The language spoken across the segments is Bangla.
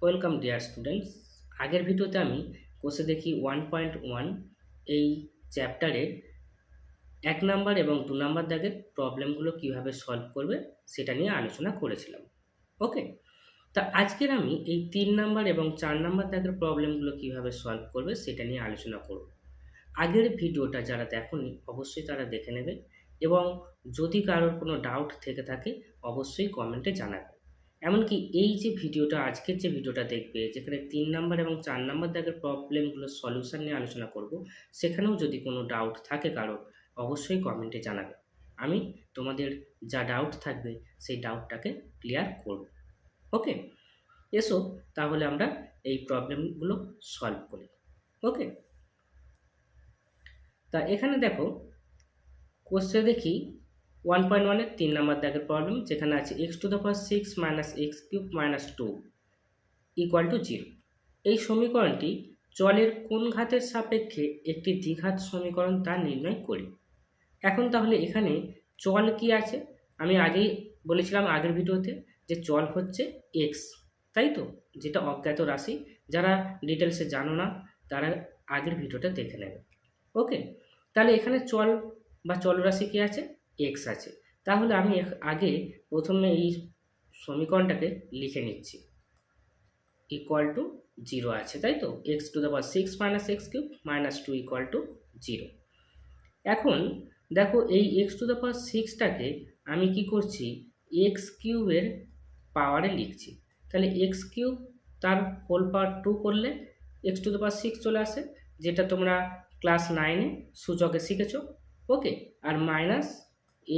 Welcome dear students. আগের ভিডিওতে আমি কোষে দেখি 1.1 এই চ্যাপ্টারের 1 নাম্বার এবং 2 নাম্বার দাগের প্রবলেমগুলো কিভাবে সলভ করবে সেটা নিয়ে আলোচনা করেছিলাম। ওকে, তা আজকের আমি এই 3 নাম্বার এবং 4 নাম্বার দাগের প্রবলেমগুলো কিভাবে সলভ করবে সেটা নিয়ে আলোচনা করব। আগের ভিডিওটা যারা দেখোনি অবশ্যই তারা দেখে নেবে এবং যদি কারোর কোনো ডাউট থেকে থাকে অবশ্যই কমেন্টে জানাবে। এমনকি এই যে ভিডিওটা আজকের যে ভিডিওটা দেখবে, যেখানে 3 নাম্বার এবং 4 নাম্বার দাগের প্রবলেমগুলোর সলিউশন নিয়ে আলোচনা করব, সেখানেও যদি কোনো ডাউট থাকে কারোর অবশ্যই কমেন্টে জানাবে। আমি তোমাদের যা ডাউট থাকবে সেই ডাউটটাকে ক্লিয়ার করব। ওকে, এসো তাহলে আমরা এই প্রবলেমগুলো সলভ করি। ওকে, তা এখানে দেখো কোশ্চেন দেখি 1.1 এর 3 নাম্বার দাগের প্রবলেম, যেখানে আছে x⁶ - x³ - 2 = 0। এই সমীকরণটি চলের কোন ঘাতের সাপেক্ষে একটি দ্বিঘাত সমীকরণ তা নির্ণয় করি। এখন তাহলে এখানে চল কি আছে? আমি আগেই বলেছিলাম আগের ভিডিওতে যে চল হচ্ছে x, তাই তো, যেটা অজ্ঞাত রাশি। যারা ডিটেলসে জানো না তারা আগের ভিডিওটা দেখে নেবে। ওকে, তাহলে এখানে চল বা চলরাশি কি আছে? x আছে। তাহলে আমি আগে প্রথমে এই সমীকরণটাকে লিখে নিচ্ছি। =0 আছে, তাই তো, x⁶ - x³ - 2 = 0। এখন দেখো এই x⁶টাকে আমি কি করছি, x³ এর পাওয়ারে লিখছি। তাহলে x³ তার হোল পাওয়ার 2 করলে x⁶ চলে আসে, যেটা তোমরা ক্লাস 9-এ সূচকে শিখেছো। ওকে, আর -x³ -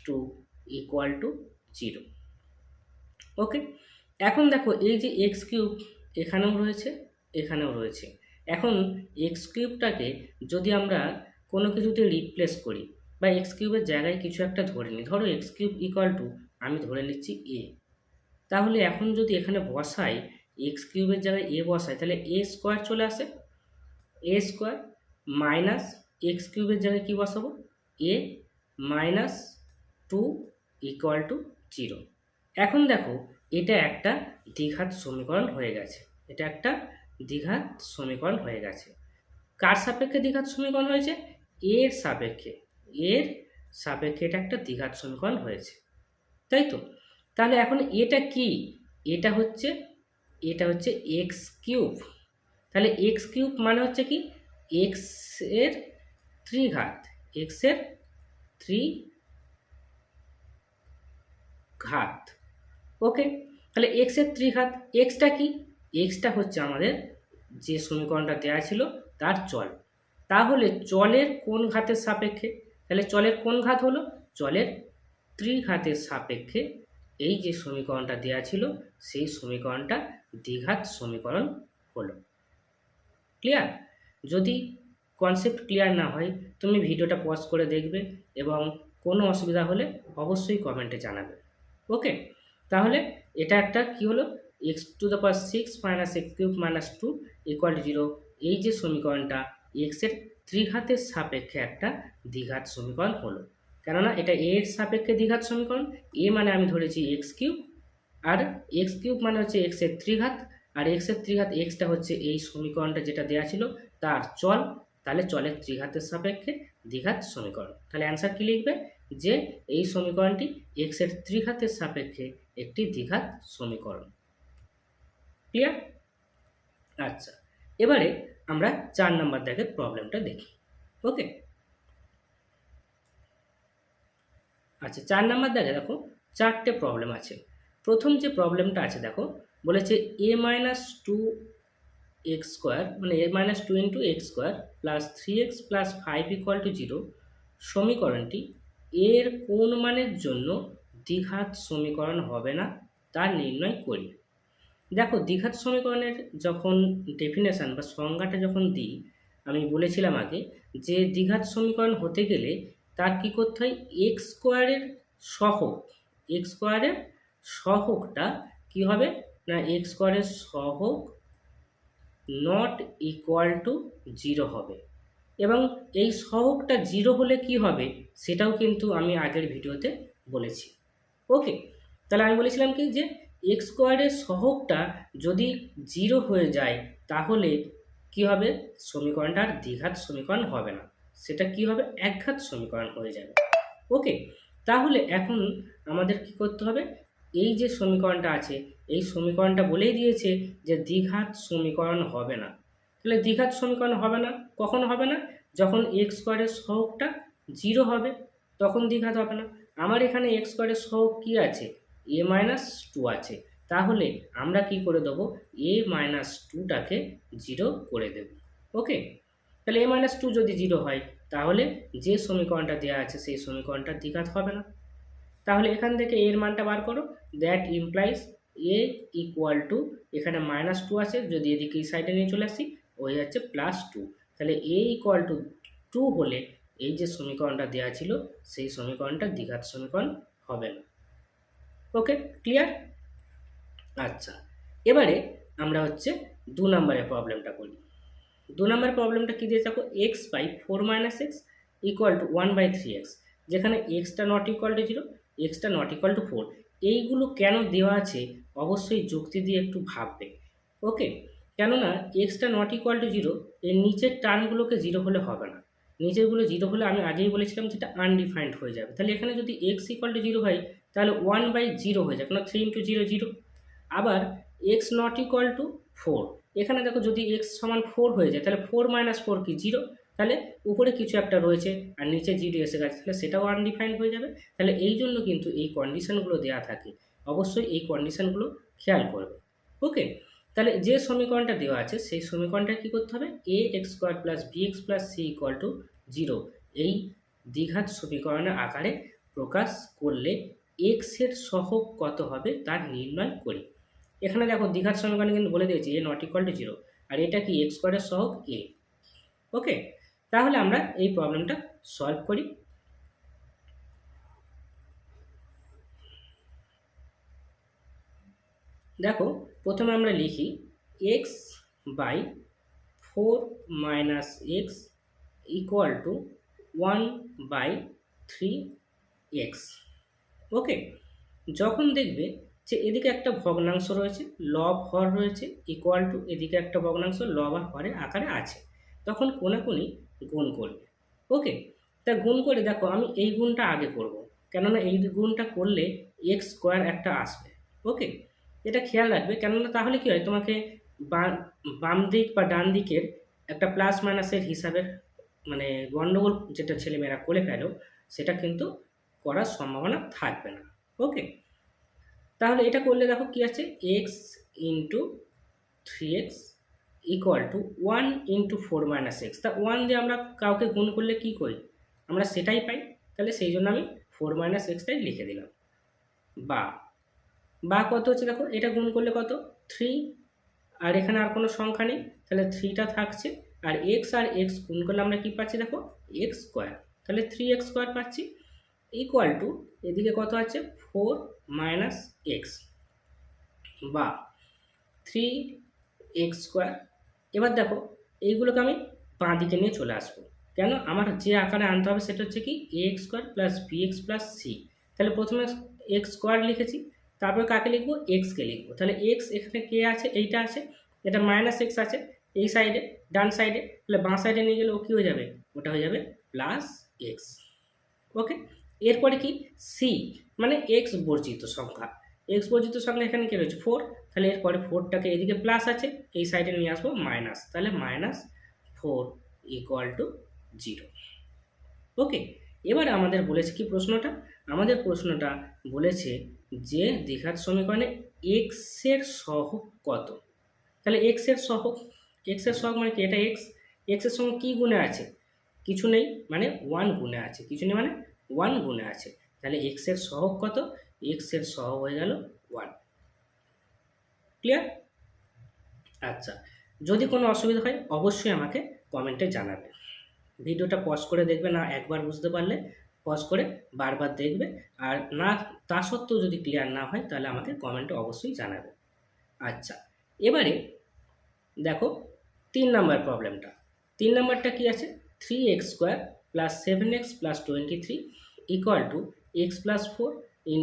2 = 0। ওকে, এখন দেখো এই যে x³ এখানেও রয়েছে, এখানেও রয়েছে। এখন x³ যদি আমরা কোনো কিছুতে রিপ্লেস করি বা x³ এর জায়গায় কিছু একটা ধরে নিই, ধরো x³ = আমি ধরে নিচ্ছি a, তাহলে এখন যদি এখানে বসাই x³ এর জায়গায় a বসাই, তাহলে a² চলে আসে। a² মাইনাস x³ এর জায়গায় কি বসাবো, a - 2 = 0। এখন দেখো এটা একটা দ্বিঘাত সমীকরণ হয়ে গেছে। এটা একটা দ্বিঘাত সমীকরণ হয়ে গেছে। কার সাপেক্ষে দ্বিঘাত সমীকরণ হয়েছে? এর সাপেক্ষে। এর সাপেক্ষে এটা একটা দ্বিঘাত সমীকরণ হয়েছে, তাই তো। তাহলে এখন এটা কি? এটা হচ্ছে x³ তাহলে x³ মানে হচ্ছে কি, x এর ত্রিঘাত, x এর ত্রিঘাত। ওকে, তাহলে x এর ত্রিঘাত, xটা কি? xটা হচ্ছে আমাদের যে সমীকরণটা দেওয়া ছিল তার চল। তাহলে চলের কোন ঘাতের সাপেক্ষে? তাহলে চলের কোন ঘাত হলো? চলের ত্রিঘাতের সাপেক্ষে এই যে সমীকরণটা দেওয়া ছিল সেই সমীকরণটা দ্বিঘাত সমীকরণ হলো। ক্লিয়ার? যদি কনসেপ্ট ক্লিয়ার না হয় তুমি ভিডিওটা পজ করে দেখবে এবং কোনো অসুবিধা হলে অবশ্যই কমেন্টে জানাবে। ওকে, তাহলে এটা একটা কি হলো, x⁶ - x³ - 2 = 0। এই যে সমীকরণটা x এর ত্রিঘাতের সাপেক্ষে একটা দ্বিঘাত সমীকরণ হলো। কেননা এটা a এর সাপেক্ষে দ্বিঘাত সমীকরণ, a মানে আমি ধরেছি x³ আর x³ মানে হচ্ছে x এর ত্রিঘাত, আর x এর ত্রিঘাত xটা হচ্ছে এই সমীকরণটা যেটা দেওয়া ছিল তার চল। তাহলে চলের ত্রিঘাতের সাপেক্ষে দ্বিঘাত সমীকরণ। তাহলে অ্যান্সার কি লিখবে, যে এই সমীকরণটি x এর ত্রিঘাতের সাপেক্ষে একটি দ্বিঘাত সমীকরণ। ক্লিয়ার? আচ্ছা, এবারে আমরা 4 নম্বর দাগের প্রবলেমটা দেখি। ওকে, আচ্ছা 4 নম্বর দাগে দেখো 4টে প্রবলেম আছে। প্রথম যে প্রবলেমটা আছে দেখো, বলেছে a - 2x² মানে a - 2 × x² + 3x + 5 = 0 সমীকরণটি এর কোন মানের জন্য দ্বিঘাত সমীকরণ হবে না তা নির্ণয় করি। দেখো দ্বিঘাত সমীকরণের যখন ডেফিনেশন বা সংজ্ঞাটা যখন দিই, আমি বলেছিলাম আগে যে দ্বিঘাত সমীকরণ হতে গেলে তার কি করতে হয়, x² এর সহগ, x² এর সহগটা কি হবে না, x² এর সহগ নট ইকুয়াল টু 0 হবে। এবং এই সহগটা 0 হলে কি হবে সেটাও কিন্তু আমি আগের ভিডিওতে বলেছি। ওকে, তাহলে আমি বলেছিলাম কি যে এক্স স্কোয়ারের সহগটা যদি 0 হয়ে যায় তাহলে কি হবে, সমীকরণটা আর দ্বিঘাত সমীকরণ হবে না, সেটা কি হবে, একঘাত সমীকরণ হয়ে যাবে। ওকে, তাহলে এখন আমাদের কি করতে হবে, এই যে সমীকরণটা আছে এই সমীকরণটা বলেই দিয়েছে যে দ্বিঘাত সমীকরণ হবে না। তাহলে দ্বিঘাত সমীকরণ হবে না, কখন হবে না, যখন এক্স স্কোয়ারের সহগটা 0 হবে তখন দ্বিঘাত হবে না। আমার এখানে এক্স স্কোয়ারের সহগ কী আছে, a-2 আছে, তাহলে আমরা কি করে দেবো, a-2টাকে 0 করে দেব। ওকে, তাহলে a-2 যদি 0 হয় তাহলে যে সমীকরণটা দেওয়া আছে সেই সমীকরণটা দ্বিঘাত হবে না। তাহলে এখান থেকে এর মানটা বার করো, that implies a equal to, এখানে -2 আছে, যদি এদিকে এই সাইডে নিয়ে চলে আসি ওই হচ্ছে +2, তাহলে a ইকুয়াল টু 2 হলে এই যে সমীকরণটা দেওয়া ছিল সেই সমীকরণটা দ্বিঘাত সমীকরণ হবে না। ওকে, ক্লিয়ার? আচ্ছা, এবারে আমরা হচ্ছে 2 নম্বরের প্রবলেমটা করি। 2 নম্বরের প্রবলেমটা কী দিয়ে থাকো, x/4 - x equal to 1/3x, যেখানে extra not equal two 0, extra not equal two 4। এইগুলো কেন দেওয়া আছে অবশ্যই যুক্তি দিয়ে একটু ভাববে। ওকে, কেননা এক্সটা নট ইকুয়াল টু 0, এর নিচের টার্মগুলোকে 0 হলে হবে না, নিচেরগুলো 0 হলে আমি আগেই বলেছিলাম যেটা আনডিফাইন্ড হয়ে যাবে। তাহলে এখানে যদি এক্স ইকুয়াল টু 0 হয় তাহলে 1/0 হয়ে যাবে, কারণ 3 × 0 0। আবার এক্স নট ইকুয়াল টু 4, এখানে দেখো যদি x সমান 4 হয়ে যায় তাহলে 4 - 4 কি 0, তাহলে উপরে কিছু একটা রয়েছে আর নিচে 0 এসে গেছে, তাহলে সেটাও আনডিফাইন্ড হয়ে যাবে। তাহলে এই জন্য কিন্তু এই কন্ডিশনগুলো দেওয়া থাকে, অবশ্যই এই কন্ডিশনগুলো খেয়াল করবে। ওকে, তাহলে যে সমীকরণটা দেওয়া আছে সেই সমীকরণটা কী করতে হবে, ax² + bx + c = 0 এই দ্বিঘাত সমীকরণের আকারে প্রকাশ করলে x এর সহগ কত হবে তার নির্ণয় করি। এখানে দেখো দ্বিঘাত সমীকরণে কিন্তু বলে দিয়েছি a নট ইকুয়াল টু 0, আর এটা কি এক্স স্কোয়ারের সহগ a। ওকে, তাহলে আমরা এই প্রবলেমটা সলভ করি। দেখো প্রথমে আমরা লিখি x/4 - x equal to 1/3x। ওকে, যখন দেখবে যে এদিকে একটা ভগ্নাংশ রয়েছে, লব হর রয়েছে, ইকুয়াল টু এদিকে একটা ভগ্নাংশ লব আর হরের আকারে আছে, তখন কোনাকুনি গুণ করবে। ওকে, তা গুণ করে দেখো আমি এই গুণটা আগে করব, কেননা এই গুণটা করলে এক্স স্কোয়ার একটা আসবে। ওকে, এটা খেয়াল রাখবে, কেননা তাহলে কি হয়, তোমাকে বাম দিক বা ডান দিকের একটা প্লাস মাইনাসের হিসাবের মানে গণ্ডগোল যেটা ছেলেমেয়েরা করে ফেলো সেটা কিন্তু করার সম্ভাবনা থাকবে না। ওকে, তাহলে এটা করলে দেখো কি আছে, x × 3x equal to 1 × 4 - x। তা 1 দিয়ে আমরা কাউকে গুণ করলে কি করি, আমরা সেটাই পাই, তাহলে সেই জন্য আমি 4 - x টাই লিখে দিলাম। বা কত হচ্ছে দেখো, এটা গুণ করলে কত, 3, আর এখানে আর কোনো সংখ্যা নেই, তাহলে 3টা থাকছে, আর x আর x গুণ করলে আমরা কি পাচ্ছি দেখো, x², তাহলে 3x² পাচ্ছি, ইকুয়াল টু এদিকে কত আছে 4 - x বা 3x²। এবার দেখো এইগুলোকে আমি বাঁ দিকে নিয়ে চলে আসবো, কেন, আমার যে আকারে আনতে হবে সেটা হচ্ছে কি ax² + bx + c। তাহলে প্রথমে x² লিখেছি, তারপরে কাকে লিখবো, এক্সকে লিখবো। তাহলে এক্স এখানে কে আছে, এইটা আছে, এটা -x আছে এই সাইডে ডান সাইডে, তাহলে বাঁ সাইডে নিয়ে গেলে ও কী হয়ে যাবে, ওটা হয়ে যাবে +x। ওকে, এরপরে কি সি মানে এক্স বর্জিত সংখ্যা, এক্স বর্জিত সংখ্যা এখানে কী রয়েছে 4, তাহলে এরপরে 4টাকে এদিকে প্লাস আছে এই সাইডে নিয়ে আসবো মাইনাস, তাহলে -4 = 0। ওকে, এবারে আমাদের বলেছে কি প্রশ্নটা, আমাদের প্রশ্নটা বলেছে যে দ্বিঘাত সমীকরণে এক্স এর সহগ কত। তাহলে এক্স এর সহগ মানে কি, এটা এক্স, এক্সের সঙ্গে কী গুণে আছে, কিছু নেই মানে 1 গুণে আছে, কিছু নেই মানে 1 গুণে আছে, তাহলে এক্স এর সহগ কত, এক্স এর সহগ হয়ে গেল 1। ক্লিয়ার? আচ্ছা, যদি কোনো অসুবিধা হয় অবশ্যই আমাকে কমেন্টে জানাবে। ভিডিওটা পজ করে দেখবে, না একবার বুঝতে পারলে পজ করে বারবার দেখবে, আর না তা সত্ত্বেও যদি ক্লিয়ার না হয় তাহলে আমাকে কমেন্টে অবশ্যই জানাবে। আচ্ছা, এবারে দেখো 3 নম্বর প্রবলেমটা। 3 নম্বরটা কি আছে, 3x² + 7x + 23 equal two x + 4 ×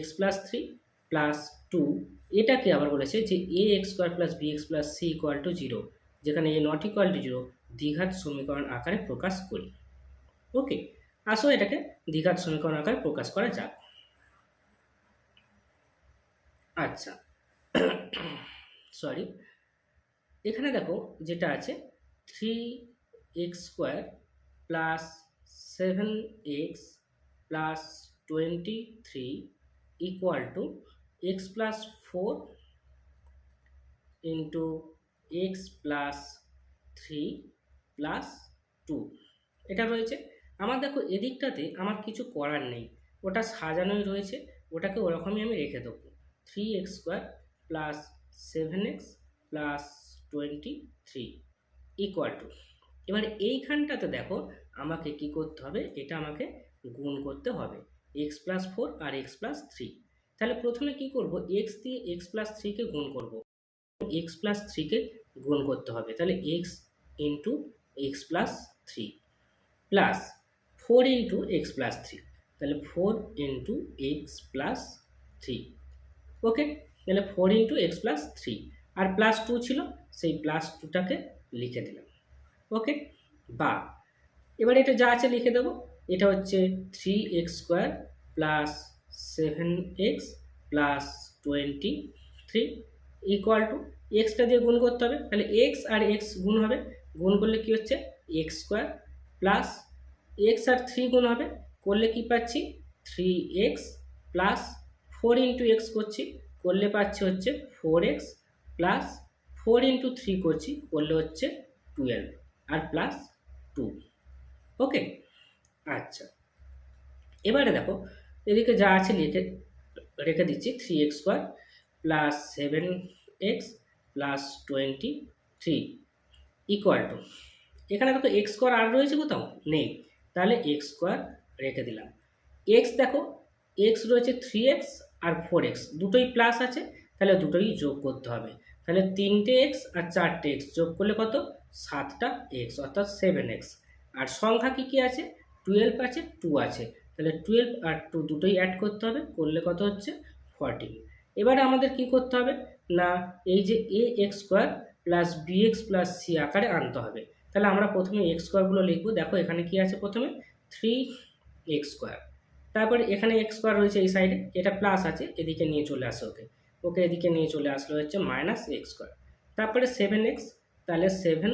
x + 3 + 2 এটাকে আবার বলেছে যে A x square plus B x plus C equal to zero, যেখানে A not equal to zero দ্বিঘাত সমীকরণ আকারে প্রকাশ করি। ওকে, আসো এটাকে দ্বিঘাত সমীকরণ আকারে প্রকাশ করা যাক। আচ্ছা, সরি, এখানে দেখো যেটা আছে three x square plus seven x plus 23 equal to x plus four into x plus three plus two, এটা রয়েছে। আমার দেখো এদিকটাতে আমার কিছু করার নেই, ওটা সাজানোই রয়েছে, ওটাকে ওরকমই আমি রেখে দেবো। Three x square plus seven x plus 23 equal two, এবার এইখানটাতে দেখো আমাকে কি করতে হবে, এটা আমাকে গুণ করতে হবে এক্স প্লাস ফোর আর এক্স প্লাস থ্রি। তাহলে প্রথমে কি করব, এক্স দিয়ে এক্স প্লাস থ্রিকে গুণ করব, এক্স প্লাস থ্রিকে গুণ করতে হবে, তাহলে x into x plus three plus four into x plus three, তাহলে four into x plus three. Okay, তাহলে four into x plus three, আর প্লাস টু ছিল সেই প্লাস টুটাকে লিখে দিলাম। ওকে, বা এবার এটা যা আছে লিখে দেবো, এটা হচ্ছে three x square plus seven x plus 23 equal two, extra দিয়ে গুণ করতে হবে, তাহলে এক্স আর এক্স গুণ হবে, গুণ করলে কি হচ্ছে এক্স স্কোয়ার প্লাস এক্স আর থ্রি গুণ হবে, করলে কি পাচ্ছি three x plus four into x করছি, করলে পাচ্ছি হচ্ছে four x plus four into three করছি, করলে হচ্ছে 12 আর প্লাস টু। ওকে, আচ্ছা, এবারে দেখো এদিকে যা আছে লিখে রেখে দিচ্ছি three x square plus seven x plus 23 equal two, এখানে দেখো এক্স স্কোয়ার আর রয়েছে কোথাও নেই, তাহলে এক্স স্কোয়ার রেখে দিলাম। এক্স দেখো এক্স রয়েছে থ্রি এক্স আর ফোর এক্স, দুটোই প্লাস আছে, তাহলে দুটোই যোগ করতে হবে, তাহলে তিনটে এক্স আর চারটে এক্স যোগ করলে কত, সাতটা এক্স অর্থাৎ সেভেন এক্স। আর সংখ্যা কি কি আছে, 12 আছে, 2 আছে, তাহলে 12 আর 2 দুটোই অ্যাড করতে হবে, করলে কত হচ্ছে 14। এবারে আমাদের কি করতে হবে না, এই যে A x square plus B x plus C আকারে আনতে হবে। তাহলে আমরা প্রথমে এক্স স্কোয়ারগুলো লিখবো, দেখো এখানে কি আছে, প্রথমে থ্রি এক্স স্কোয়ার, তারপরে এখানে এক্স স্কোয়ার রয়েছে এই সাইডে, এটা প্লাস আছে, এদিকে নিয়ে চলে আসে ওকে, ওকে এদিকে নিয়ে চলে আসলে হচ্ছে মাইনাস এক্স স্কোয়ার, তারপরে সেভেন এক্স, তাহলে সেভেন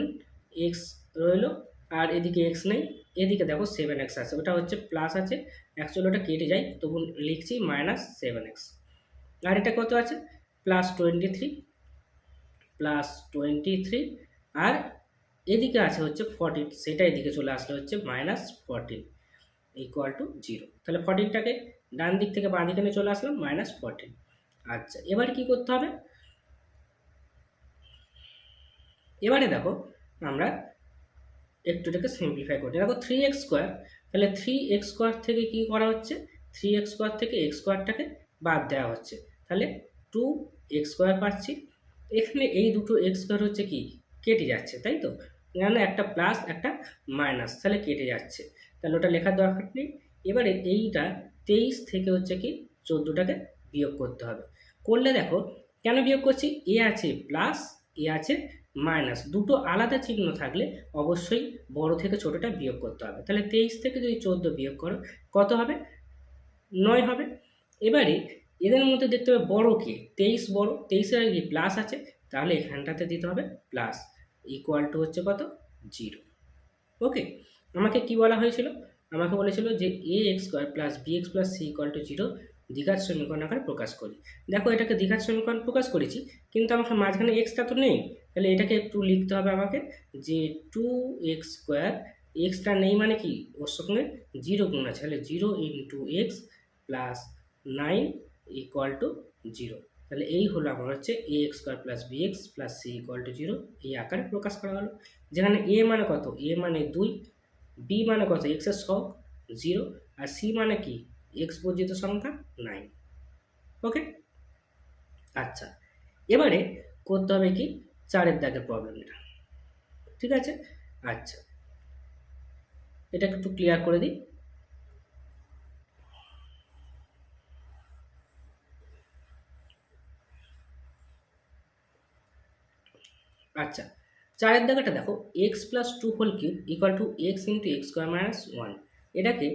এক্স রইলো, আর এদিকে এক্স নেই, এদিকে দেখো সেভেন এক্স আছে, ওটা হচ্ছে প্লাস আছে, অ্যাকচুয়ালি ওটা কেটে যায়, তবু লিখছি মাইনাস সেভেন এক্স। আর এটা কত আছে, প্লাস 23 প্লাস 23, আর এদিকে আছে হচ্ছে 14, সেটা এদিকে চলে আসলে হচ্ছে মাইনাস 14 ইকুয়াল টু জিরো। তাহলে 14টাকে ডান দিক থেকে বাঁ দিকে নিয়ে চলে আসলাম মাইনাস 14। আচ্ছা, এবারে কি করতে হবে, এবারে দেখো আমরা একটু এটাকে সিম্পলিফাই করছি, দেখো থ্রি এক্স স্কোয়ার, তাহলে থ্রি এক্স স্কোয়ার থেকে কি করা হচ্ছে, থ্রি এক্স স্কোয়ার থেকে এক্স স্কোয়ারটাকে বাদ দেওয়া হচ্ছে, তাহলে টু এক্স স্কোয়ার পাচ্ছি। এখানে এই দুটো এক্স স্কোয়ার হচ্ছে কি কেটে যাচ্ছে, তাই তো, মানে একটা প্লাস একটা মাইনাস, তাহলে কেটে যাচ্ছে, তাহলে ওটা লেখার দরকার নেই। এবারে এইটা 23 থেকে হচ্ছে কি 14টাকে বিয়োগ করতে হবে, করলে দেখো কেন বিয়োগ করছি, এ আছে প্লাস এ আছে মাইনাস, দুটো আলাদা চিহ্ন থাকলে অবশ্যই বড় থেকে ছোটটা বিয়োগ করতে হবে, তাহলে 23 থেকে যদি 14 বিয়োগ করো কত হবে, 9 হবে। এবারে এদের মধ্যে দেখতে হবে বড় কে, 23 বড়, 23-এর আগে প্লাস আছে, তাহলে এখানটাতে দিতে হবে প্লাস, ইকুয়াল টু হচ্ছে কত, জিরো। ওকে, আমাকে কি বলা হয়েছিল, আমাকে বলেছিল যে A x square plus B x plus C equal to zero দ্বিঘাত সমীকরণ আকারে প্রকাশ করি। দেখো এটাকে দ্বিঘাত সমীকরণ প্রকাশ করেছি, কিন্তু আমাকে মাঝখানে এক্সটা তো নেই, তাহলে এটাকে একটু লিখতে হবে আমাকে যে টু এক্স স্কোয়ার, এক্সটা নেই মানে কি ওর সঙ্গে জিরো গুণ আছে, তাহলে zero into x plus 9 equal to zero. তাহলে এই হলো আমার হচ্ছে A x square plus B x plus C equal to zero, এই আকারে প্রকাশ করা হলো, যেখানে এ মানে কত, এ মানে 2, বি মানে কত এক্সের সহগ 0, আর সি মানে কি এক্স বর্জিত সংখ্যা 9। ওকে, আচ্ছা, এবারে করতে হবে কি 4-এর দাগের প্রবলেমটা, ঠিক আছে। আচ্ছা, এটা একটু ক্লিয়ার করে দিই। আচ্ছা, চারের দাগাটা দেখো, x plus two whole cube equal to x into x square minus one. এটাকে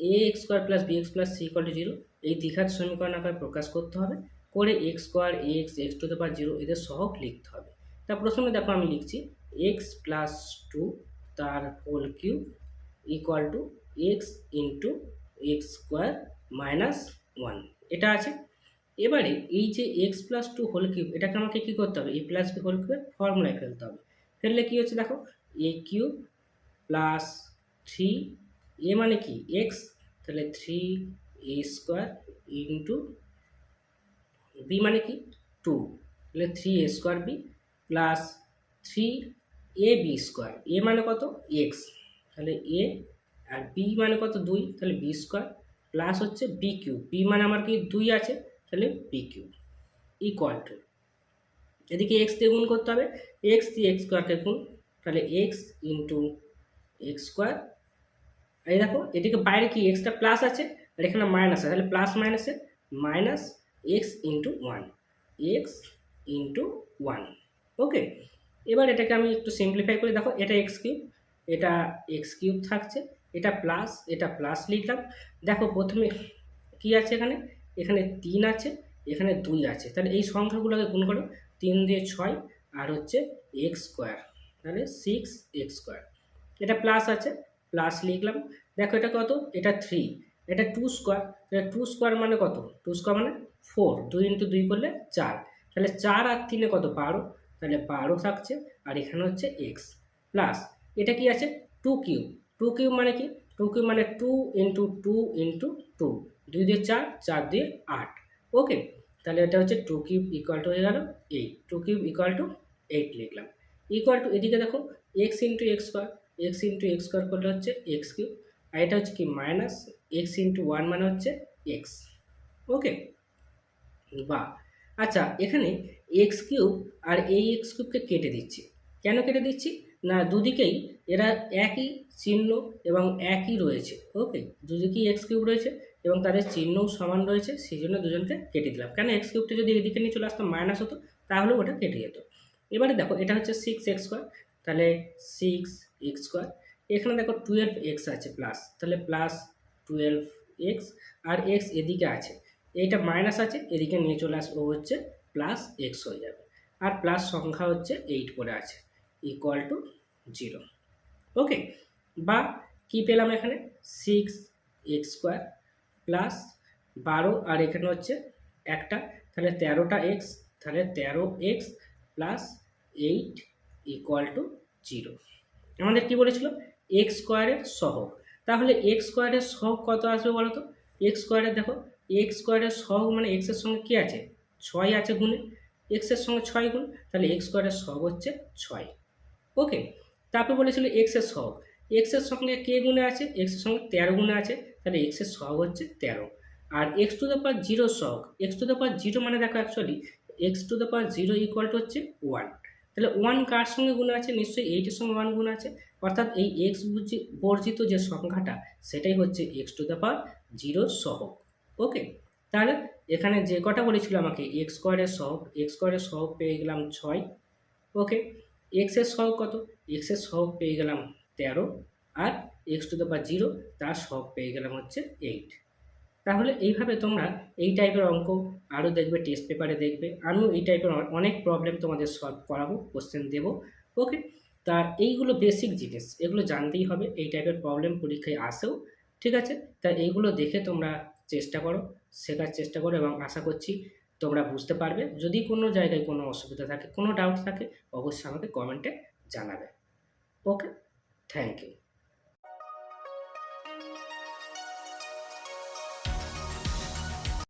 A x square plus B x plus C equal to zero এই দ্বিঘাত সমীকরণ আকারে প্রকাশ করতে হবে, করে x square x x to the power zero এদের সহগ লিখতে হবে। তা প্রথমে দেখো আমি লিখছি এক্স প্লাস টু তার whole cube equal to x into x square minus one, এটা আছে। এবারে এই যে x plus two whole cube এটাকে আমাকে কী করতে হবে, এ প্লাস বি হোল কিউবের ফর্মুলায় ফেলতে হবে। ফেললে কী হচ্ছে দেখো, এ কিউব প্লাস থ্রি এ মানে কি এক্স, তাহলে থ্রি এ স্কোয়ার ইন্টু বি মানে কি টু, তাহলে three A square B plus three A B square, এ মানে কত এক্স, তাহলে এ আর বি মানে কত দুই, তাহলে বি স্কোয়ার প্লাস হচ্ছে বি কিউব, বি মানে আমার কি দুই আছে, তাহলে বি কিউব ইকুয়াল টু, এদিকে এক্স দিয়ে গুণ করতে হবে, এক্স দিয়ে এক্স স্কোয়ারকে গুণ, তাহলে এক্স ইন্টু এক্স স্কোয়ার। এই দেখো এদিকে বাইরে কি এক্সটা প্লাস আছে আর এখানে মাইনাস আছে, তাহলে প্লাস মাইনাসে minus x into one, x into one. Okay, এবার এটাকে আমি একটু সিম্পলিফাই করে দেখো, এটা এক্স কিউব, এটা এক্স কিউব থাকছে, এটা প্লাস লিখলাম। দেখো প্রথমে কি আছে এখানে, এখানে তিন আছে, এখানে দুই আছে, তাহলে এই সংখ্যাগুলোকে গুণ করো, তিন দিয়ে ছয় আর হচ্ছে এক্স স্কোয়ার, তাহলে সিক্স এক্স স্কোয়ার। এটা প্লাস আছে, প্লাস লিখলাম। দেখো এটা কত, এটা থ্রি, এটা টু স্কোয়ার, তাহলে টু স্কোয়ার মানে কত, টু স্কোয়ার মানে ফোর, দুই ইন্টু দুই করলে চার, তাহলে চার আর তিনে কত বারো, তাহলে বারো থাকছে, আর এখানে হচ্ছে এক্স প্লাস এটা কি আছে টু কিউব, টু কিউব মানে কি, টু কিউব মানে two into two into two, দুই দিয়ে চার, চার দিয়ে আট। ওকে, তাহলে এটা হচ্ছে টু কিউব ইকুয়াল টু হয়ে গেল eight, two cube equal to eight লিখলাম, ইকুয়াল টু এদিকে দেখো x into x square, x into x square করলে হচ্ছে এক্স কিউব, আর এটা হচ্ছে কি মাইনাস এক্স ইন্টু ওয়ান মানে হচ্ছে এক্স। ওকে, বা আচ্ছা এখানে এক্স কিউব আর এই এক্স কিউবকে কেটে দিচ্ছি, কেন কেটে দিচ্ছি না, দুদিকেই এরা একই চিহ্ন এবং একই রয়েছে। ওকে, দুদিকেই এক্স কিউব রয়েছে এবং তাদের চিহ্নও সমান রয়েছে, সেই জন্য দুজনকে কেটে দিলাম। কেন এক্স কিউবটা যদি এদিকে নিয়ে চলে আসতো মাইনাস হতো, তাহলে ওটা কেটে যেত। এবারে দেখো এটা হচ্ছে সিক্স এক্স স্কোয়ার, তাহলে সিক্স এক্স স্কোয়ার, এখানে দেখো টুয়েলভ এক্স আছে প্লাস, তাহলে প্লাস টুয়েলভ এক্স, আর এক্স এদিকে আছে, এইটা মাইনাস আছে এদিকে নিয়ে চলে আসবো, হচ্ছে প্লাস এক্স হয়ে যাবে, আর প্লাস সংখ্যা হচ্ছে এইট করে আছে ইকুয়াল টু জিরো। ওকে, বা কি পেলাম এখানে সিক্স এক্স স্কোয়ার প্লাস বারো, আর এখানে হচ্ছে একটা, তাহলে তেরোটা এক্স, তাহলে তেরো x plus eight equal to zero. আমাদের কি বলেছিল এক্স স্কোয়ারের সহগ, তাহলে এক্স স্কোয়ারের সহগ কত আসবে বলো তো, এক্স স্কোয়ারের দেখো এক্স স্কোয়ারের সহগ মানে এক্সের সঙ্গে কী আছে ছয় আছে গুণে, এক্সের সঙ্গে ছয় গুণ, তাহলে এক্স স্কোয়ারের সহগ হচ্ছে ছয়। ওকে, তারপর বলেছিল এক্সের সহগ, এক্সের সঙ্গে কে গুণে আছে, এক্সের সঙ্গে তেরো গুণে আছে, তাহলে এক্সের সহগ হচ্ছে তেরো। আর এক্স টু দ্য পাওয়ার জিরোর সহগ, x to the power zero মানে দেখো actually x to the power zero equal to হচ্ছে ওয়ান, তাহলে ওয়ান কার সঙ্গে গুণ আছে, নিশ্চয়ই এইটের সঙ্গে ওয়ান গুণ আছে, অর্থাৎ এই এক্স বর্জিত যে সংখ্যাটা সেটাই হচ্ছে এক্স টু দ্য পাওয়ার জিরোর সহগ। ওকে, তাহলে এখানে যে কটা বলেছিল আমাকে এক্স স্কোয়ারের সহগ পেয়ে গেলাম ছয়। ওকে, এক্সের সহগ কত, এক্সের সহগ পেয়ে গেলাম তেরো, আর x to the power zero তার সহগ পেয়ে গেলাম হচ্ছে এইট। তাহলে এইভাবে তোমরা এই টাইপের অঙ্ক আরও দেখবে, টেস্ট পেপারে দেখবে, আমিও এই টাইপের অনেক প্রবলেম তোমাদের সলভ করাবো, কোশ্চেন দেবো। ওকে, তা এইগুলো বেসিক জিনিস, এগুলো জানতেই হবে, এই টাইপের প্রবলেম পরীক্ষায় আসেও, ঠিক আছে। তা এইগুলো দেখে তোমরা চেষ্টা করো, শেখার চেষ্টা করো, এবং আশা করছি তোমরা বুঝতে পারবে। যদি কোনো জায়গায় কোনো অসুবিধা থাকে, কোনো ডাউট থাকে, অবশ্যই আমাকে কমেন্টে জানাবে। ওকে, থ্যাংক ইউ।